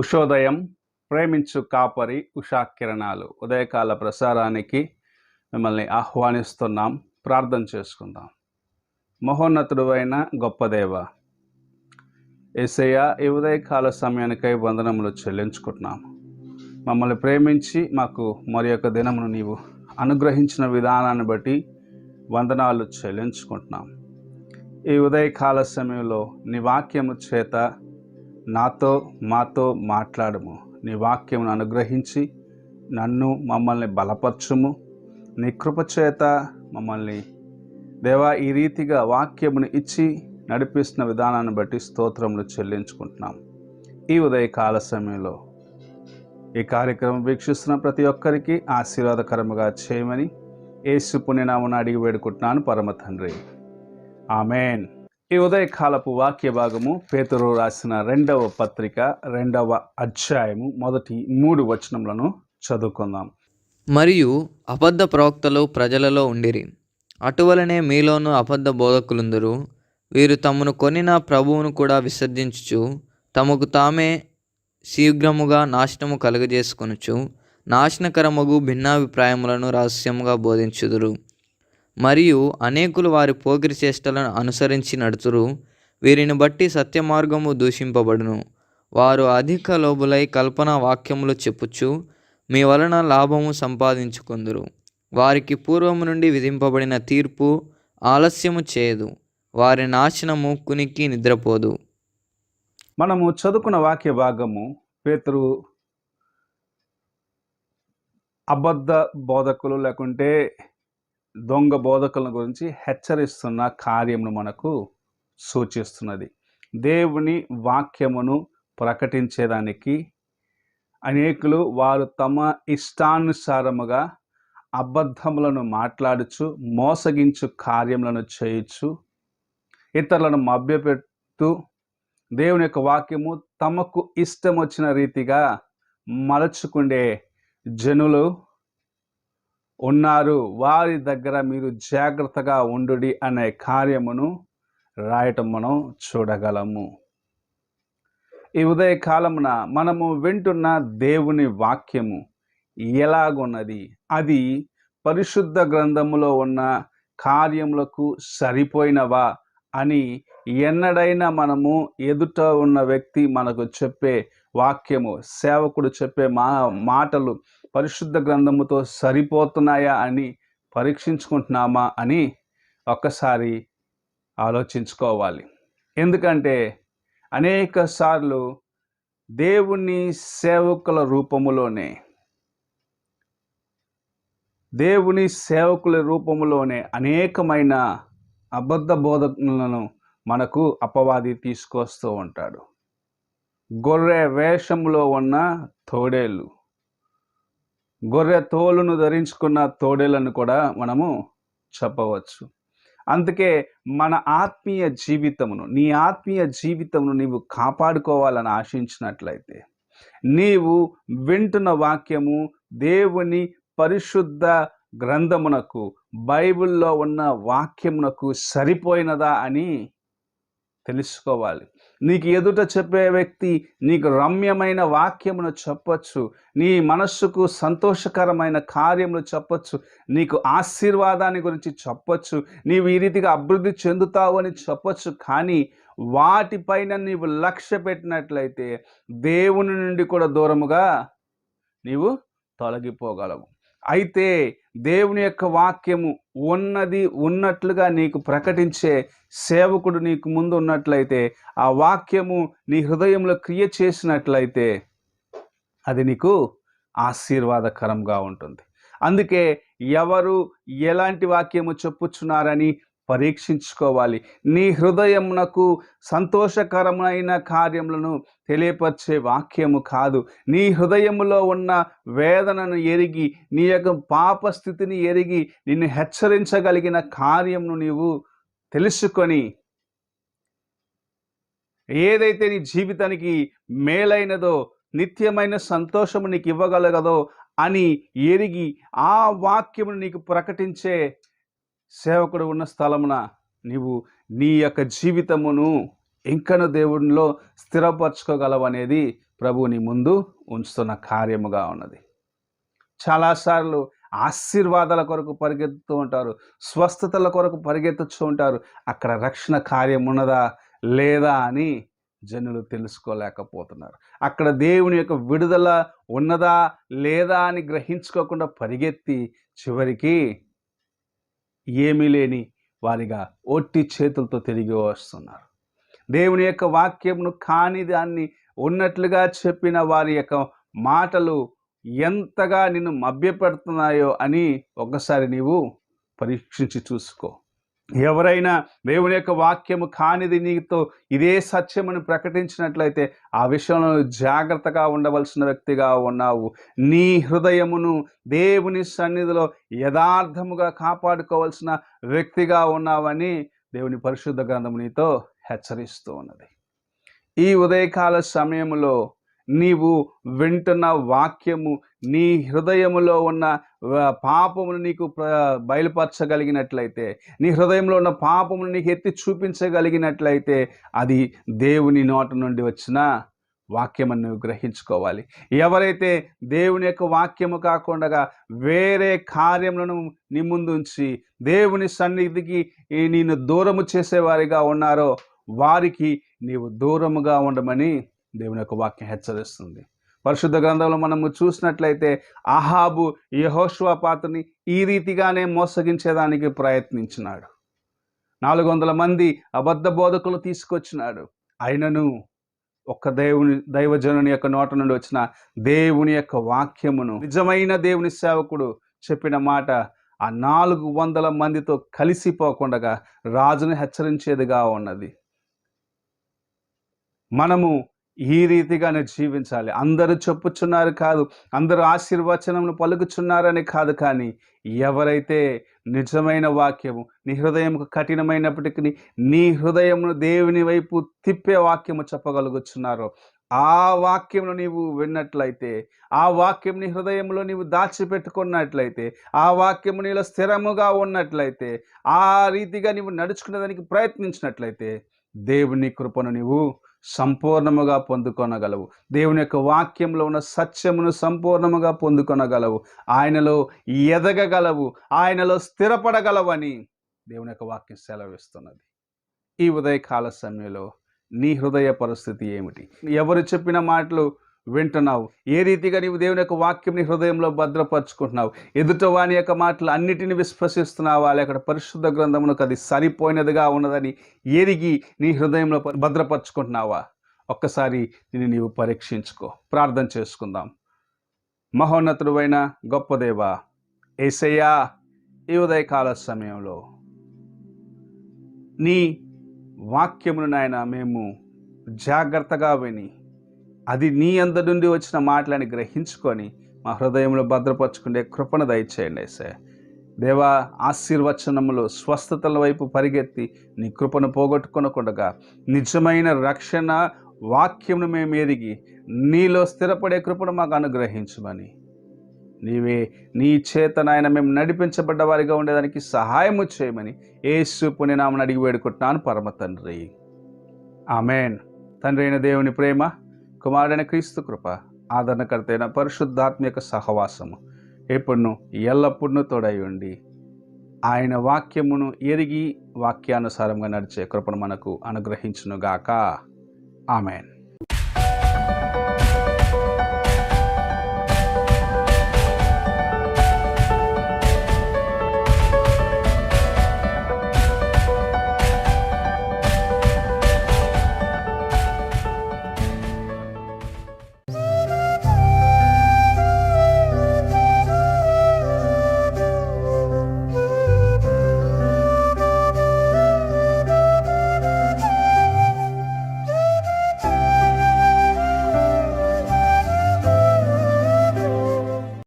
ఉషోదయం ప్రేమించు కాపరి ఉషా కిరణాలు ఉదయకాల ప్రసారానికి మిమ్మల్ని ఆహ్వానిస్తున్నాం. ప్రార్థన చేసుకుందాం. మహోన్నతుడు అయిన గొప్ప దేవ యేసయ్య, ఈ ఉదయకాల సమయానికై వందనములు చెల్లించుకుంటున్నాము. మమ్మల్ని ప్రేమించి మాకు మరి యొక్క దినమును నీవు అనుగ్రహించిన విధానాన్ని బట్టి వందనాలు చెల్లించుకుంటున్నాం. ఈ ఉదయకాల సమయంలో నీ వాక్యము చేత నాతో మాతో మాట్లాడము. నీ వాక్యమును అనుగ్రహించి మమ్మల్ని బలపరచుము. నీ కృప చేత మమ్మల్ని దేవా ఈ రీతిగా వాక్యమును ఇచ్చి నడిపిస్తున్న విధానాన్ని బట్టి స్తోత్రములు చెల్లించుకుంటున్నాం. ఈ ఉదయకాల సమయంలో ఈ కార్యక్రమం వీక్షిస్తున్న ప్రతి ఒక్కరికి ఆశీర్వాదకరముగా చేయమని యేసు పుణ్యనామమున అడిగి వేడుకుంటున్నాను పరమ తండ్రి, ఆమేన్. ఈ ఉదయకాలపు వాక్య భాగము పేతురు రాసిన 2వ పత్రిక 2వ అధ్యాయము మొదటి 3 వచనములను చదువుకుందాం. మరియు అబద్ధ ప్రవక్తలు ప్రజలలో ఉండిరి. అటువలనే మీలోను అబద్ధ బోధకులుందరు. వీరు తమను కొనిన ప్రభువును కూడా విసర్జించుచు తమకు తామే శీఘ్రముగా నాశనము కలుగజేసుకొనుచు నాశనకరమగు భిన్నాభిప్రాయములను రహస్యముగా బోధించుదురు. మరియు అనేకులు వారి పోకిరి చేష్టలను అనుసరించి నడుచురు. వీరిని బట్టి సత్యమార్గము దూషింపబడును. వారు అధిక లోబులై కల్పన వాక్యములు చెప్పుచు మీ వలన లాభము సంపాదించుకొందురు. వారికి పూర్వము నుండి విధింపబడిన తీర్పు ఆలస్యము చేయదు. వారి నాశనము కునికి నిద్రపోదు. మనము చదువుకున్న వాక్య భాగము పేతురు అబద్ధ బోధకులు లేకుంటే దొంగ బోధకుల గురించి హెచ్చరిస్తున్న కార్యమును మనకు సూచిస్తున్నది. దేవుని వాక్యమును ప్రకటించేదానికి అనేకులు వారు తమ ఇష్టానుసారముగా అబద్ధములను మాట్లాడుచు మోసగించు కార్యములను చేయొచ్చు, ఇతరులను మభ్యపెడుతూ దేవుని యొక్క వాక్యము తమకు ఇష్టం వచ్చిన రీతిగా మలచుకుండే జనులు ఉన్నారు. వారి దగ్గర మీరు జాగ్రత్తగా ఉండుడి అనే కార్యమును రాయటం మనం చూడగలము. ఈ ఉదయకాలమున మనము వింటున్న దేవుని వాక్యము ఎలాగున్నది? అది పరిశుద్ధ గ్రంథములో ఉన్న కార్యములకు సరిపోయినవా అని ఎన్నడైనా మనము ఎదుట ఉన్న వ్యక్తి మనకు చెప్పే వాక్యము, సేవకుడు చెప్పే మాటలు పరిశుద్ధ గ్రంథముతో సరిపోతున్నాయా అని పరీక్షించుకుంటున్నామా అని ఒక్కసారి ఆలోచించుకోవాలి. ఎందుకంటే అనేక సార్లు దేవుని సేవకుల రూపములోనే అనేకమైన అబద్ధ బోధకులను మనకు అపవాది తీసుకొస్తూ ఉంటాడు. గొర్రె వేషంలో ఉన్న తోడేళ్ళు, గొర్రె తోలును ధరించుకున్న తోడేళ్ళను కూడా మనము చెప్పవచ్చు. అందుకే మన ఆత్మీయ జీవితమును, నీ ఆత్మీయ జీవితమును నీవు కాపాడుకోవాలని ఆశించినట్లయితే నీవు వింటున్న వాక్యము దేవుని పరిశుద్ధ గ్రంథమునకు, బైబిల్లో ఉన్న వాక్యమునకు సరిపోయినదా అని తెలుసుకోవాలి. నీకు ఎదుట చెప్పే వ్యక్తి నీకు రమ్యమైన వాక్యమును చెప్పొచ్చు, నీ మనస్సుకు సంతోషకరమైన కార్యములు చెప్పొచ్చు, నీకు ఆశీర్వాదాన్ని గురించి చెప్పొచ్చు, నీవు ఈ రీతిగా అభివృద్ధి చెందుతావు అని చెప్పొచ్చు. కానీ వాటిపైన నీవు లక్ష్య పెట్టినట్లయితే దేవుని నుండి కూడా దూరముగా నీవు తొలగిపోగలవు. అయితే దేవుని యొక్క వాక్యము ఉన్నట్లుగా నీకు ప్రకటించే సేవకుడు నీకు ముందు ఉన్నట్లయితే, ఆ వాక్యము నీ హృదయంలో క్రియ చేసినట్లయితే అది నీకు ఆశీర్వాదకరంగా ఉంటుంది. అందుకే ఎవరు ఎలాంటి వాక్యము చెప్పుచున్నారని పరీక్షించుకోవాలి. నీ హృదయమునకు సంతోషకరమైన కార్యములను తెలియపరిచే వాక్యము కాదు. నీ హృదయములో ఉన్న వేదనను ఎరిగి, నీ యొక్క పాప స్థితిని ఎరిగి నిన్ను హెచ్చరించగలిగిన కార్యమును నీవు తెలుసుకొని, ఏదైతే నీ జీవితానికి మేలైనదో, నిత్యమైన సంతోషము నీకు ఇవ్వగలగదో అని ఎరిగి ఆ వాక్యమును నీకు ప్రకటించే సేవకుడు ఉన్న స్థలమున నీవు నీ యొక్క జీవితమును ఇంకను దేవునిలో స్థిరపరచుకోగలవనేది ప్రభువు నీ ముందు ఉంచుతున్న కార్యముగా ఉన్నది. చాలాసార్లు ఆశీర్వాదాల కొరకు పరిగెత్తుతూ ఉంటారు, స్వస్థతల కొరకు పరిగెత్తుతూ ఉంటారు. అక్కడ రక్షణ కార్యం ఉన్నదా లేదా అని జనులు తెలుసుకోలేకపోతున్నారు. అక్కడ దేవుని యొక్క విడుదల ఉన్నదా లేదా అని గ్రహించుకోకుండా పరిగెత్తి చివరికి ఏమీ లేని వారిగా ఒట్టి చేతులతో తిరిగి వస్తున్నారు. దేవుని యొక్క వాక్యమును కాని దాన్ని ఉన్నట్లుగా చెప్పిన వారి యొక్క మాటలు ఎంతగా నిన్ను మభ్యపెడుతున్నాయో అని ఒకసారి నీవు పరీక్షించి చూసుకో. ఎవరైనా దేవుని యొక్క వాక్యము కానిది నీతో ఇదే సత్యమును ప్రకటించినట్లయితే ఆ విషయంలో జాగ్రత్తగా ఉండవలసిన వ్యక్తిగా ఉన్నావు. నీ హృదయమును దేవుని సన్నిధిలో యథార్థముగా కాపాడుకోవాల్సిన వ్యక్తిగా ఉన్నావని దేవుని పరిశుద్ధ గ్రంథం నీతో హెచ్చరిస్తూ ఉన్నది. ఈ ఉదయకాల సమయంలో నీవు వింటున్న వాక్యము నీ హృదయములో ఉన్న పాపమును నీకు బయలుపరచగలిగినట్లయితే, నీ హృదయంలో ఉన్న పాపమును నీకు ఎత్తి చూపించగలిగినట్లయితే అది దేవుని నోట నుండి వచ్చిన వాక్యమని నువ్వు గ్రహించుకోవాలి. ఎవరైతే దేవుని యొక్క వాక్యము కాకుండా వేరే కార్యములను నీ ముందు ఉంచి దేవుని సన్నిధికి నిన్ను దూరము చేసేవారిగా ఉన్నారో వారికి నీవు దూరముగా ఉండమని దేవుని యొక్క వాక్యం హెచ్చరిస్తుంది. పరిశుద్ధ గ్రంథంలో మనము చూసినట్లయితే అహాబు యెహోషువపాతుని ఈ రీతిగానే మోసగించేదానికి ప్రయత్నించినాడు. 400 మంది అబద్ధ బోధకులు తీసుకొచ్చినాడు. అయినను ఒక్క దైవజనుని యొక్క నోట నుండి వచ్చిన దేవుని యొక్క వాక్యమును, నిజమైన దేవుని సేవకుడు చెప్పిన మాట ఆ 400 మందితో కలిసిపోకుండా రాజును హెచ్చరించేదిగా ఉన్నది. మనము ఈ రీతిగానే జీవించాలి. అందరూ చెప్పుచున్నారు కాదు, అందరూ ఆశీర్వచనములు పలుకుచున్నారని కాదు, కానీ ఎవరైతే నిజమైన వాక్యము నీ హృదయముకు కఠినమైనప్పటికీ నీ హృదయమును దేవుని వైపు తిప్పే వాక్యము చెప్పగలుగుచున్నారో ఆ వాక్యమును నీవు విన్నట్లయితే, ఆ వాక్యం నీ హృదయంలో నీవు దాచిపెట్టుకున్నట్లయితే, ఆ వాక్యము నీలో స్థిరముగా ఉన్నట్లయితే, ఆ రీతిగా నీవు నడుచుకునేదానికి ప్రయత్నించినట్లయితే దేవుని కృపను నీవు సంపూర్ణముగా పొందుకొనగలవు. దేవుని యొక్క వాక్యంలో ఉన్న సత్యమును సంపూర్ణముగా పొందుకొనగలవు. ఆయనలో ఎదగగలవు, ఆయనలో స్థిరపడగలవని దేవుని యొక్క వాక్యం సెలవిస్తున్నది. ఈ ఉదయకాల సమయంలో నీ హృదయ పరిస్థితి ఏమిటి? ఎవరు చెప్పిన మాటలు వింటున్నావు? ఏ రీతిగా నీవు దేవుని యొక్క వాక్యం నీ హృదయంలో భద్రపరుచుకుంటున్నావు? ఎదుట వాని యొక్క మాటలు అన్నిటిని విశ్వసిస్తున్నావా, లేక పరిశుద్ధ గ్రంథమునకు అది సరిపోయినదిగా ఉన్నదని ఎరిగి నీ హృదయంలో భద్రపరుచుకుంటున్నావా? ఒక్కసారి నిన్ను నీవు పరీక్షించుకో. ప్రార్థన చేసుకుందాం. మహోన్నతుడైన గొప్ప దేవా యేసయ్యా, ఈ ఉదయకాల సమయంలో నీ వాక్యమును నాయన మేము జాగ్రత్తగా విని అది నీ అందరి నుండి వచ్చిన మాటలని గ్రహించుకొని మా హృదయంలో భద్రపరుచుకునే కృపను దయచేయండి యేసయ్యా. దేవా, ఆశీర్వచనములు స్వస్థతల వైపు పరిగెత్తి నీ కృపను పోగొట్టుకొనకుండా నిజమైన రక్షణ వాక్యమును మేము ఎరిగి నీలో స్థిరపడే కృపను మాకు అనుగ్రహించమని, నీవే నీ చేతనైనా మేము నడిపించబడ్డ వారిగా ఉండేదానికి సహాయము చేయమని యేసు పుణ్యనామమున అడిగి వేడుకుంటున్నాను పరమ తండ్రి. ఆమేన్. తండ్రి అయిన దేవుని ప్రేమ, కుమారుడైన క్రీస్తు కృప, ఆదరణకర్త అయిన పరిశుద్ధాత్మ యొక్క సహవాసము ఎప్పుడును ఎల్లప్పుడూ తోడై ఉండి ఆయన వాక్యమును ఎరిగి వాక్యానుసారంగా నడిచే కృపను మనకు అనుగ్రహించునుగాక. ఆమేన్.